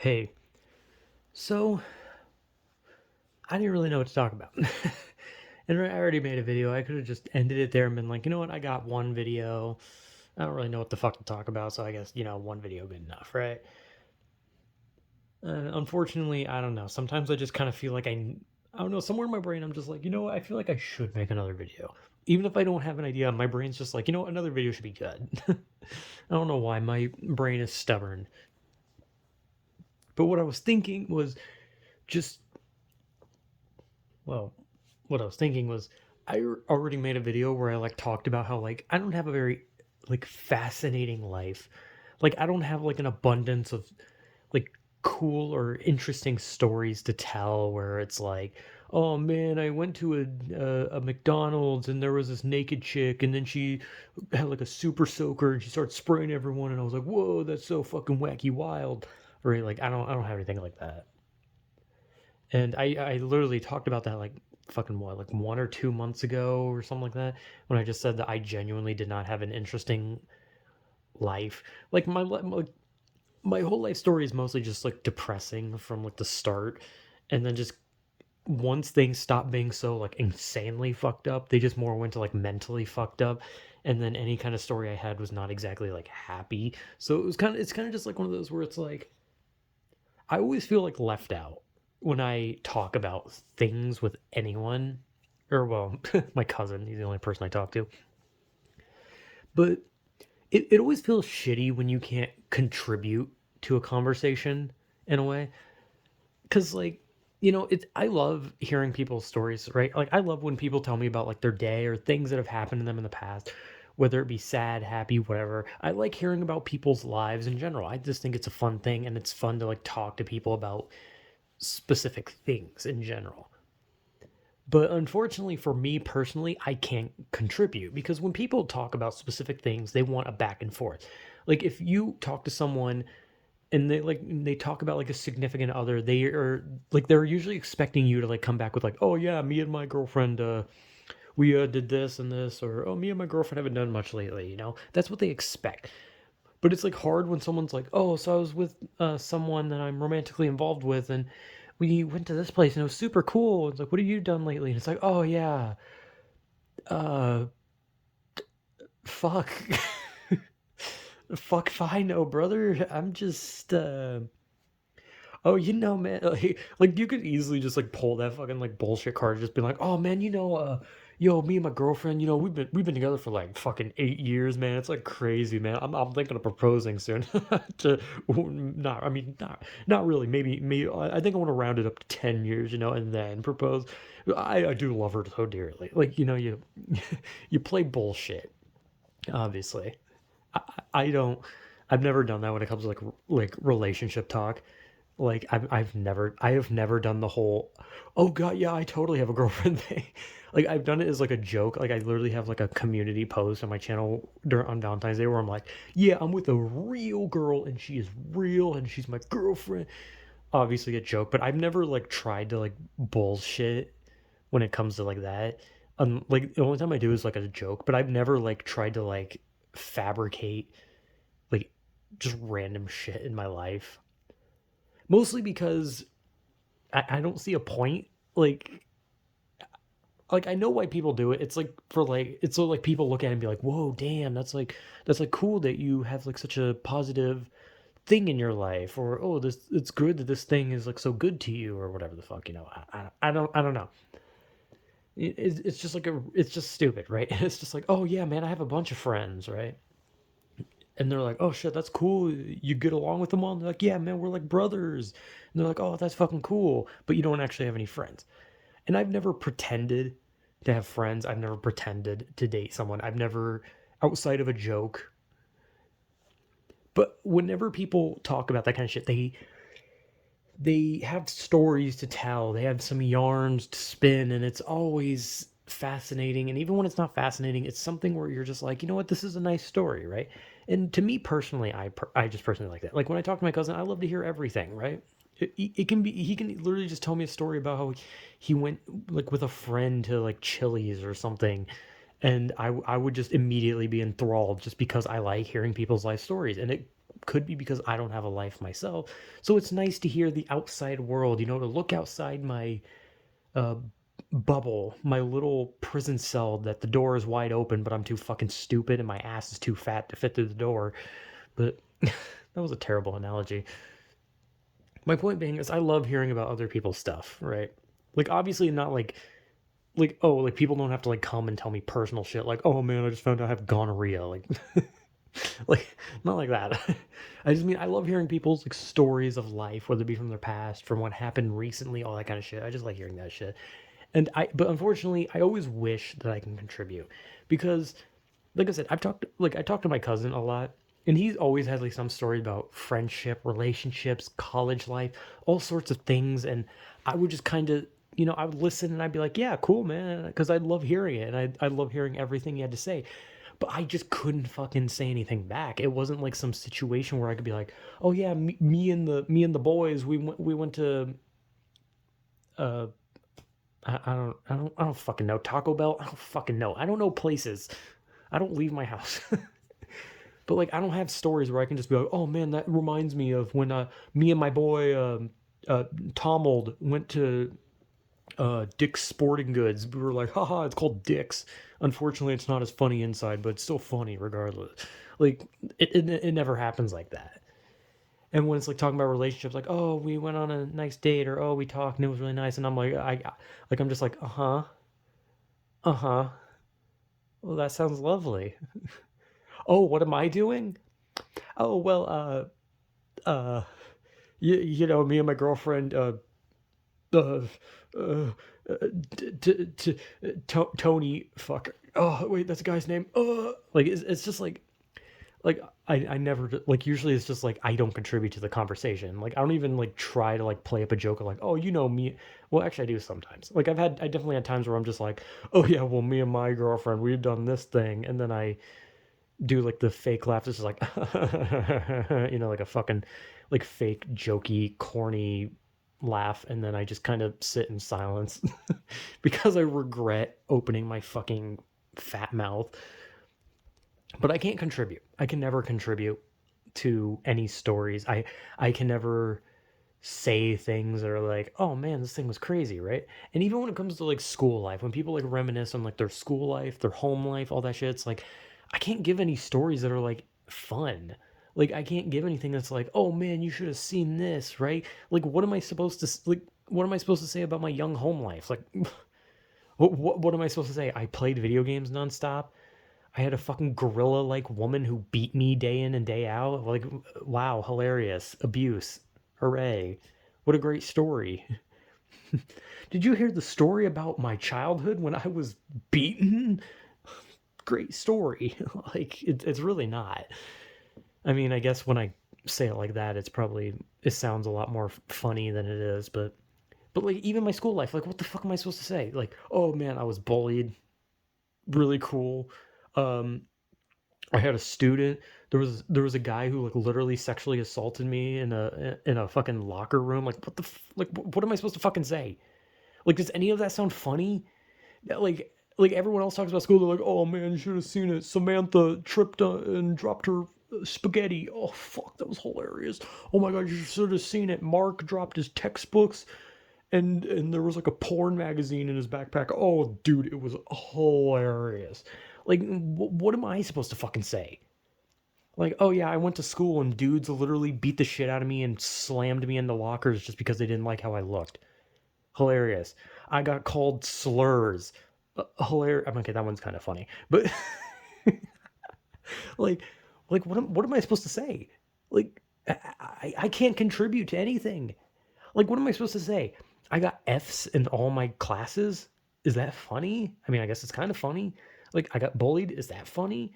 Hey, so I didn't really know what to talk about. And I already made a video. I could have just ended it there and been like, you know what? I got one video. I don't really know what the fuck to talk about. So I guess, one video good enough, right? Unfortunately, I don't know. Sometimes I just kind of feel like I don't know. Somewhere in my brain, I'm just like, you know what? I feel like I should make another video. Even if I don't have an idea, my brain's just like, another video should be good. I don't know why. My brain is stubborn. But what I was thinking was just Well, what I was thinking was already made a video where I like talked about how like I don't have a very like fascinating life. Like I don't have like an abundance of like cool or interesting stories to tell where it's like, oh man, I went to a McDonald's and there was this naked chick and then she had like a super soaker and she started spraying everyone and I was like, whoa, that's so fucking wacky wild. Right? Like I don't have anything like that. And I literally talked about that like fucking what, like 1 or 2 months ago or something like that, when I just said that I genuinely did not have an interesting life. Like my whole life story is mostly just like depressing from like the start, and then just once things stopped being so like insanely fucked up, they just more went to like mentally fucked up. And then any kind of story I had was not exactly like happy. So it's kind of just like one of those where it's like I always feel like left out when I talk about things with anyone, or well, my cousin. He's the only person I talk to. But it always feels shitty when you can't contribute to a conversation in a way. Because, like, it's I love hearing people's stories, right? Like, I love when people tell me about like their day or things that have happened to them in the past, whether it be sad, happy, whatever. I like hearing about people's lives in general. I just think it's a fun thing, and it's fun to like talk to people about specific things in general. But unfortunately for me personally, I can't contribute because when people talk about specific things, they want a back and forth. Like if you talk to someone and they talk about like a significant other, they are like they're usually expecting you to like come back with like, "Oh yeah, me and my girlfriend we did this and this," or "Oh, me and my girlfriend haven't done much lately." That's what they expect. But it's like hard when someone's like, "Oh, so I was with someone that I'm romantically involved with, and we went to this place, and it was super cool." It's like, "What have you done lately?" And it's like, "Oh yeah, uh, fuck, fuck, if I know, brother. I'm just oh, man, like you could easily just like pull that fucking like bullshit card, just be like, "Oh man, yo, me and my girlfriend, we've been together for like fucking 8 years, man. It's like crazy, man. I'm thinking of proposing soon." to not, I mean, not really. Maybe I think I want to round it up to 10 years, and then propose. I do love her so dearly. Like you play bullshit, obviously. I don't. I've never done that when it comes to like relationship talk. Like I have never done the whole, oh god, yeah, I totally have a girlfriend thing. Like I've done it as like a joke. Like I literally have like a community post on my channel during on Valentine's Day where I'm like, yeah, I'm with a real girl and she is real and she's my girlfriend. Obviously a joke, but I've never like tried to like bullshit when it comes to like that. Like the only time I do is like a joke, but I've never like tried to like fabricate like just random shit in my life. Mostly because I don't see a point. Like I know why people do it. It's like for like it's so like people look at it and be like, "Whoa, damn, that's like cool that you have like such a positive thing in your life," or "Oh, this it's good that this thing is like so good to you," or whatever the fuck. I don't know. It's just like it's just stupid, right? It's just like, "Oh yeah, man, I have a bunch of friends," right? And they're like, "Oh shit, that's cool. You get along with them all." And they're like, "Yeah, man, we're like brothers." And they're like, "Oh, that's fucking cool," but you don't actually have any friends. And I've never pretended to have friends. I've never pretended to date someone. I've never, outside of a joke. But whenever people talk about that kind of shit, they have stories to tell. They have some yarns to spin, and it's always fascinating. And even when it's not fascinating, it's something where you're just like, you know what, this is a nice story, right? And to me personally, I just personally like that. Like when I talk to my cousin, I love to hear everything, right? It can be he can literally just tell me a story about how he went like with a friend to like Chili's or something, and I would just immediately be enthralled just because I like hearing people's life stories, and it could be because I don't have a life myself. So it's nice to hear the outside world, to look outside my uh, bubble, my little prison cell that the door is wide open, but I'm too fucking stupid and my ass is too fat to fit through the door. But that was a terrible analogy. My point being is I love hearing about other people's stuff, right? Like obviously not like oh like people don't have to like come and tell me personal shit like oh man I just found out I have gonorrhea like like not like that. I just mean I love hearing people's like stories of life, whether it be from their past, from what happened recently, all that kind of shit. I just like hearing that shit. But unfortunately I always wish that I can contribute because like I said, I talked to my cousin a lot, and he's always had like some story about friendship, relationships, college life, all sorts of things, and I would just kind of I would listen and I'd be like, yeah, cool, man, because I love hearing it, and I love hearing everything he had to say. But I just couldn't fucking say anything back. It wasn't like some situation where I could be like, "Oh yeah, me and the boys, we went to uh I don't fucking know, Taco Bell. I don't fucking know. I don't know places. I don't leave my house." But like I don't have stories where I can just be like, "Oh man, that reminds me of when me and my boy Tomold went to Dick's Sporting Goods." We were like, "Haha, it's called Dick's." Unfortunately, it's not as funny inside, but it's still funny regardless. Like it never happens like that. And when it's like talking about relationships, like, "Oh, we went on a nice date," or "Oh, we talked and it was really nice," and I'm like, I'm just like, uh huh. Well, that sounds lovely. Oh, what am I doing? Oh well, uh, me and my girlfriend, uh, uh, Tony, fuck. Oh wait, that's a guy's name. Like it's just like I never like usually it's just like I don't contribute to the conversation. Like I don't even like try to like play up a joke of like, oh, me. Well, actually, I do sometimes. Like I definitely had times where I'm just like, oh yeah, well, me and my girlfriend, we've done this thing, and then I do like the fake laugh. This is like, like a fucking like fake jokey, corny laugh, and then I just kind of sit in silence because I regret opening my fucking fat mouth. But I can't contribute. I can never contribute to any stories. I can never say things that are like, oh man, this thing was crazy, right? And even when it comes to like school life, when people like reminisce on like their school life, their home life, all that shit, it's like I can't give any stories that are like fun. Like I can't give anything that's like, oh man, you should have seen this, right? Like what am I supposed to say about my young home life? Like what am I supposed to say? I played video games nonstop. I had a fucking gorilla like woman who beat me day in and day out. Like, wow, hilarious. Abuse. Hooray. What a great story. Did you hear the story about my childhood when I was beaten? Great story. Like, it's really not. I mean, I guess when I say it like that, it sounds a lot more funny than it is, but like, even my school life, like, what the fuck am I supposed to say? Like, oh man, I was bullied. Really cool. Um, I had a student. There was a guy who like literally sexually assaulted me in a fucking locker room. Like what am I supposed to fucking say? Like does any of that sound funny? Like everyone else talks about school. They're like, oh man, you should have seen it. Samantha tripped and dropped her spaghetti. Oh fuck, that was hilarious. Oh my god, you should have seen it. Mark dropped his textbooks. And there was like a porn magazine in his backpack. Oh, dude, it was hilarious. Like, what am I supposed to fucking say? Like, oh yeah, I went to school and dudes literally beat the shit out of me and slammed me into lockers just because they didn't like how I looked. Hilarious. I got called slurs. Hilarious. Okay, that one's kind of funny, but like, what am I supposed to say? Like, I can't contribute to anything. Like, what am I supposed to say? I got F's in all my classes. Is that funny? I mean, I guess it's kind of funny. Like, I got bullied. Is that funny?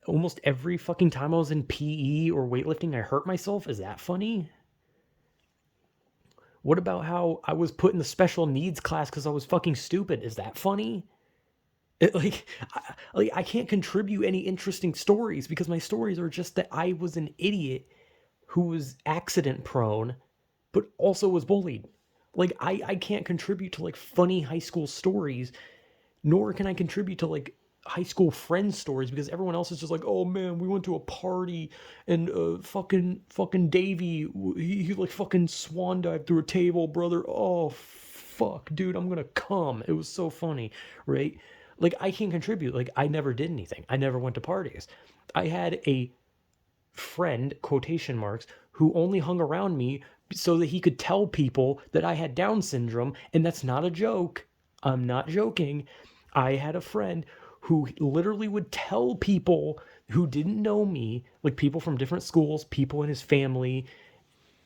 Almost every fucking time I was in PE or weightlifting, I hurt myself. Is that funny? What about how I was put in the special needs class because I was fucking stupid? Is that funny? I can't contribute any interesting stories because my stories are just that I was an idiot who was accident prone, but also was bullied. Like I can't contribute to like funny high school stories, nor can I contribute to like high school friend stories because everyone else is just like, oh man, we went to a party and fucking Davey, he like fucking swan dived through a table, brother. Oh fuck, dude, I'm gonna come. It was so funny, right? Like I can't contribute. Like I never did anything. I never went to parties. I had a friend, quotation marks, who only hung around me so that he could tell people that I had Down syndrome. And that's not a joke. I'm not joking. I had a friend who literally would tell people who didn't know me, like people from different schools, people in his family.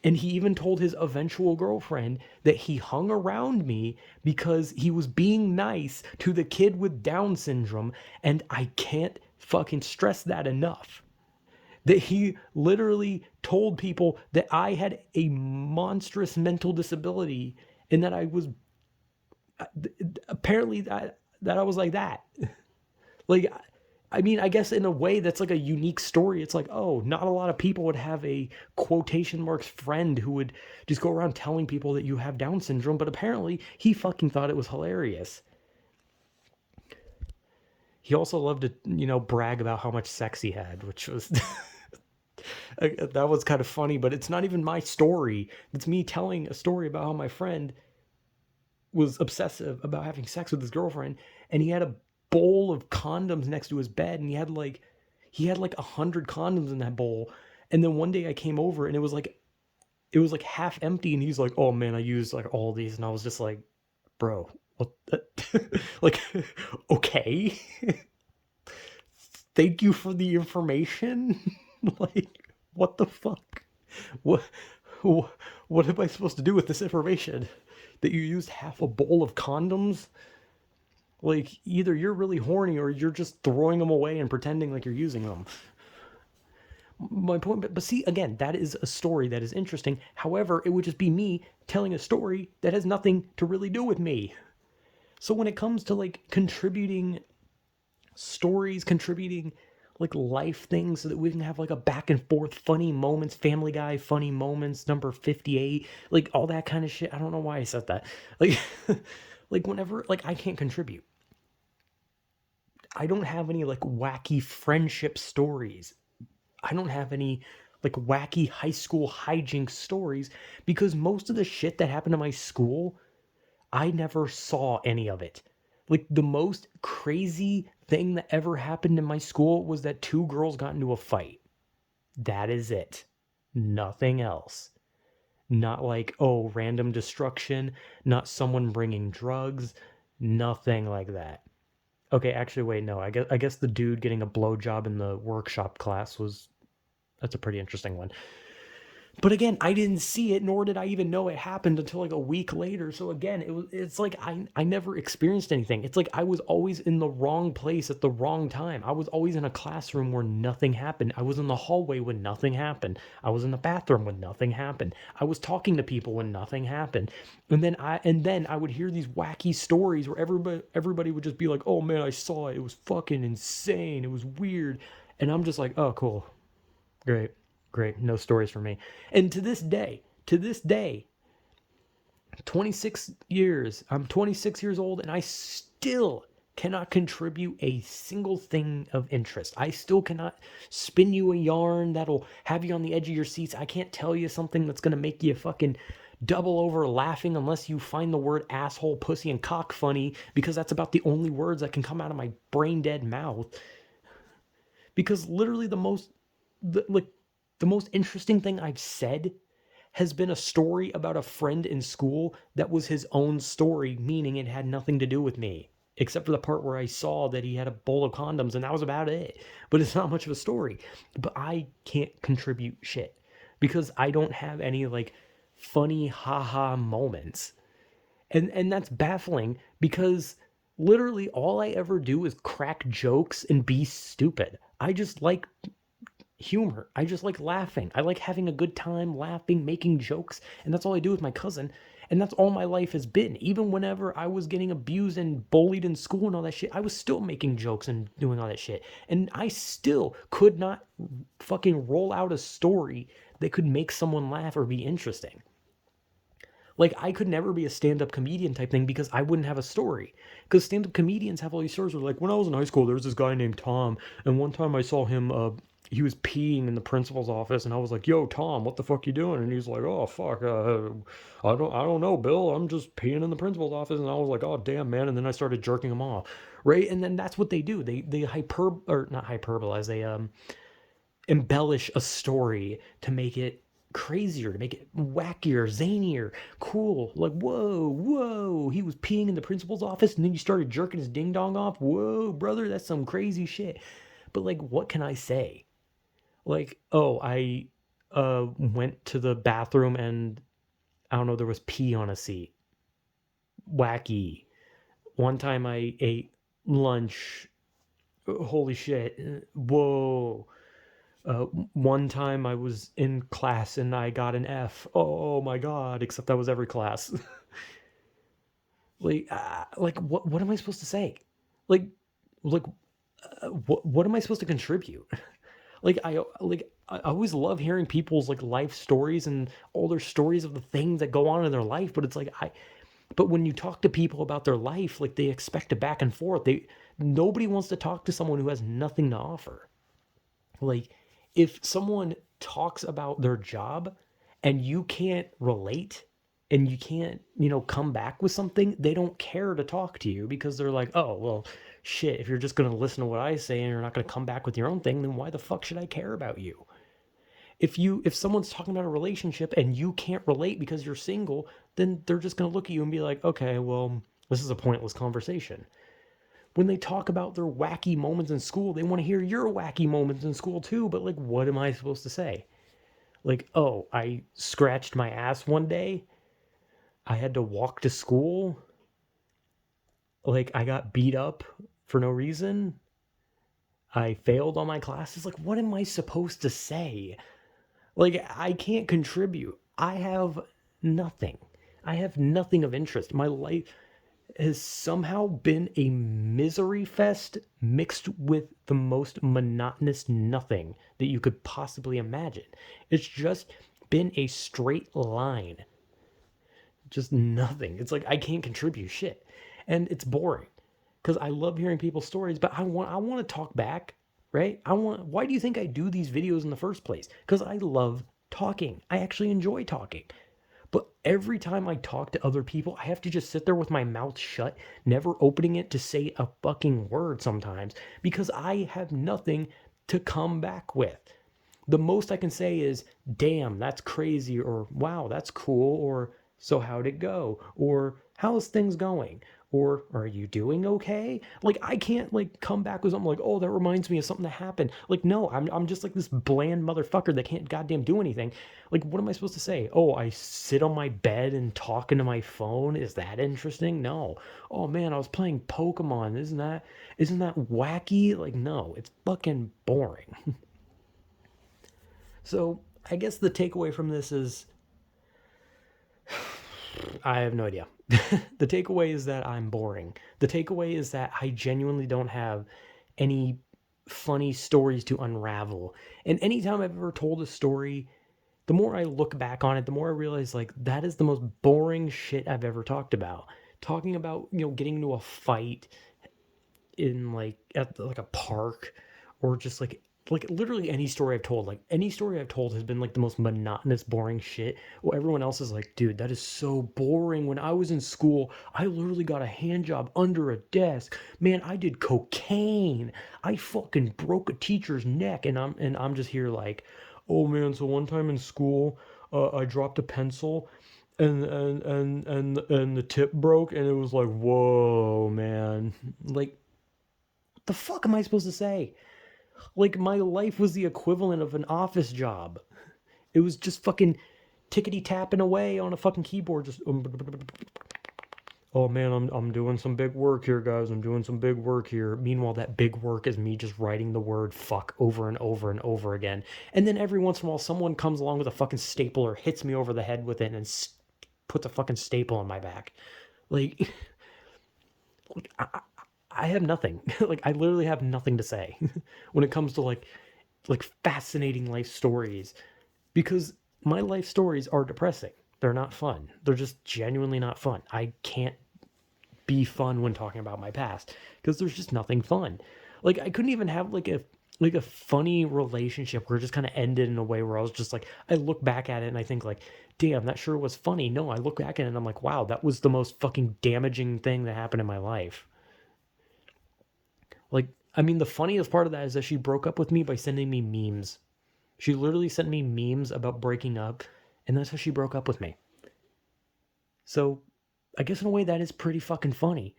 And he even told his eventual girlfriend that he hung around me because he was being nice to the kid with Down syndrome. And I can't fucking stress that enough, that he literally told people that I had a monstrous mental disability and that I was apparently that I was like that. Like I mean, I guess in a way that's like a unique story. It's like, oh, not a lot of people would have a quotation marks friend who would just go around telling people that you have Down syndrome, but apparently he fucking thought it was hilarious. He also loved to, brag about how much sex he had, which was that was kind of funny, but it's not even my story. It's me telling a story about how my friend was obsessive about having sex with his girlfriend, and he had a bowl of condoms next to his bed, and he had like 100 condoms in that bowl. And then one day I came over, and it was like half empty, and he's like, "Oh man, I used like all these," and I was just like, "Bro, what?" Like, okay, thank you for the information. Like, what the fuck? What, what am I supposed to do with this information? That you used half a bowl of condoms? Like, either you're really horny or you're just throwing them away and pretending like you're using them. My point, but see, again, that is a story that is interesting. However, it would just be me telling a story that has nothing to really do with me. So when it comes to like contributing stories, contributing like life things so that we can have like a back and forth funny moments, Family Guy funny moments number 58, like all that kind of shit. I don't know why I said that. Like like whenever like I can't contribute. I don't have any like wacky friendship stories. I don't have any like wacky high school hijinks stories because most of the shit that happened to my school, I never saw any of it. Like the most crazy thing that ever happened in my school was that two girls got into a fight. That is it. Nothing else. Not like, oh, random destruction, not someone bringing drugs, nothing like that. Okay, actually wait, no. I guess the dude getting a blowjob in the workshop class was that's a pretty interesting one. But again, I didn't see it, nor did I even know it happened until like a week later. So again, it's like I never experienced anything. It's like I was always in the wrong place at the wrong time. I was always in a classroom where nothing happened. I was in the hallway when nothing happened. I was in the bathroom when nothing happened. I was talking to people when nothing happened. And then I would hear these wacky stories where everybody would just be like, "Oh man, I saw it. It was fucking insane. It was weird." And I'm just like, "Oh, cool. Great. Great. No stories for me." And to this day, 26 years, I'm 26 years old and I still cannot contribute a single thing of interest. I still cannot spin you a yarn that'll have you on the edge of your seats. I can't tell you something that's going to make you fucking double over laughing unless you find the word asshole, pussy, and cock funny because that's about the only words that can come out of my brain dead mouth. Because literally like the most interesting thing I've said has been a story about a friend in school that was his own story, meaning it had nothing to do with me, except for the part where I saw that he had a bowl of condoms, and that was about it. But it's not much of a story. But I can't contribute shit because I don't have any like funny haha moments. And that's baffling because literally all I ever do is crack jokes and be stupid. I just like humor. I just like laughing. I like having a good time laughing, making jokes, and that's all I do with my cousin. And that's all my life has been. Even whenever I was getting abused and bullied in school and all that shit, I was still making jokes and doing all that shit. And I still could not fucking roll out a story that could make someone laugh or be interesting. Like, I could never be a stand-up comedian type thing because I wouldn't have a story. Because stand-up comedians have all these stories where, like, when I was in high school, there was this guy named Tom, and one time I saw him, he was peeing in the principal's office, and I was like, "Yo, Tom, what the fuck you doing?" And he's like, "Oh, fuck, I don't know, Bill. I'm just peeing in the principal's office." And I was like, "Oh, damn, man." And then I started jerking him off, right? And then that's what they do. They or not hyperbolize. They embellish a story to make it crazier, to make it wackier, zanier, cool. Like, whoa, whoa, he was peeing in the principal's office and then you started jerking his ding dong off. Whoa, brother, that's some crazy shit. But, like, what can I say? Like, oh, I went to the bathroom and I don't know, there was pee on a seat. Wacky. One time I ate lunch. Holy shit. Whoa. One time I was in class and I got an F. Oh my god! Except that was every class. Like what am I supposed to say? Like, like what am I supposed to contribute? I always love hearing people's like life stories and all their stories of the things that go on in their life. But it's like but when you talk to people about their life, like they expect a back and forth. Nobody wants to talk to someone who has nothing to offer. Like, if someone talks about their job and you can't relate and you can't, come back with something, they don't care to talk to you because they're like, oh, well, shit, if you're just going to listen to what I say and you're not going to come back with your own thing, then why the fuck should I care about you? If someone's talking about a relationship and you can't relate because you're single, then they're just going to look at you and be like, okay, well, this is a pointless conversation. When they talk about their wacky moments in school, they want to hear your wacky moments in school too. But, like, what am I supposed to say? Like, oh, I scratched my ass one day. I had to walk to school. Like, I got beat up for no reason. I failed all my classes. Like, what am I supposed to say? Like, I can't contribute. I have nothing. I have nothing of interest. My life has somehow been a misery fest mixed with the most monotonous nothing that you could possibly imagine. It's just been a straight line. Just nothing. It's like I can't contribute shit. And it's boring. Cuz I love hearing people's stories, but I want to talk back, right? Why do you think I do these videos in the first place? Cuz I love talking. I actually enjoy talking. But every time I talk to other people, I have to just sit there with my mouth shut, never opening it to say a fucking word sometimes because I have nothing to come back with. The most I can say is, damn, that's crazy, or wow, that's cool, or so how'd it go, or how's things going, or are you doing okay? Like, I can't like come back with something like, oh, that reminds me of something that happened. Like, no, I'm just like this bland motherfucker that can't goddamn do anything. Like, what am I supposed to say? Oh, I sit on my bed and talk into my phone. Is that interesting? No. Oh man, I was playing Pokemon. Isn't that wacky? Like, no, it's fucking boring. So I guess the takeaway from this is I have no idea. The takeaway is that I'm boring. The takeaway is that I genuinely don't have any funny stories to unravel. And anytime I've ever told a story, the more I look back on it, the more I realize like that is the most boring shit I've ever talked about. Talking about, getting into a fight in like at like a park or just like literally any story I've told, like any story I've told has been like the most monotonous, boring shit. Well, everyone else is like, dude, that is so boring. When I was in school, I literally got a hand job under a desk. Man, I did cocaine. I fucking broke a teacher's neck, and I'm just here like, oh man. So one time in school, I dropped a pencil. And the tip broke, and it was like, whoa, man. Like, what the fuck am I supposed to say? Like, my life was the equivalent of an office job. It was just fucking tickety tapping away on a fucking keyboard. Just, oh man, I'm doing some big work here, guys. I'm doing some big work here. Meanwhile, that big work is me just writing the word fuck over and over and over again. And then every once in a while, someone comes along with a fucking stapler, hits me over the head with it, and puts a fucking staple on my back. Like, like I have nothing. Like, I literally have nothing to say when it comes to like fascinating life stories because my life stories are depressing. They're not fun. They're just genuinely not fun. I can't be fun when talking about my past because there's just nothing fun. Like I couldn't even have like a funny relationship where it just kind of ended in a way where I was just like I look back at it and I think like, damn, that sure was funny. No, I look back at it and I'm like, wow, that was the most fucking damaging thing that happened in my life. Like, I mean, the funniest part of that is that she broke up with me by sending me memes. She literally sent me memes about breaking up, and that's how she broke up with me. So, I guess in a way that is pretty fucking funny.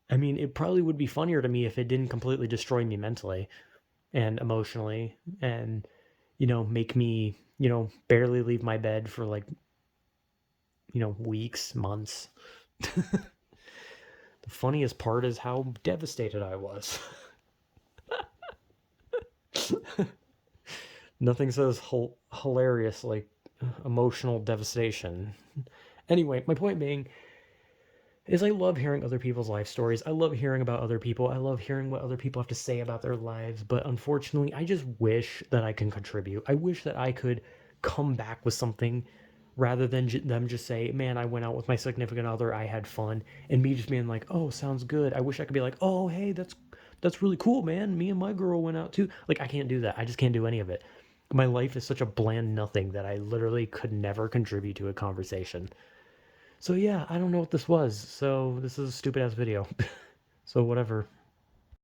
I mean, it probably would be funnier to me if it didn't completely destroy me mentally and emotionally and, make me, barely leave my bed for like, weeks, months. The funniest part is how devastated I was. Nothing says hilarious like emotional devastation. Anyway, my point being is I love hearing other people's life stories. I love hearing about other people. I love hearing what other people have to say about their lives. But unfortunately, I just wish that I can contribute. I wish that I could come back with something rather than them just say, man, I went out with my significant other. I had fun. And me just being like, oh, sounds good. I wish I could be like, oh, hey, that's really cool, man. Me and my girl went out too. Like, I can't do that. I just can't do any of it. My life is such a bland nothing that I literally could never contribute to a conversation. So yeah, I don't know what this was. So this is a stupid ass video. So whatever.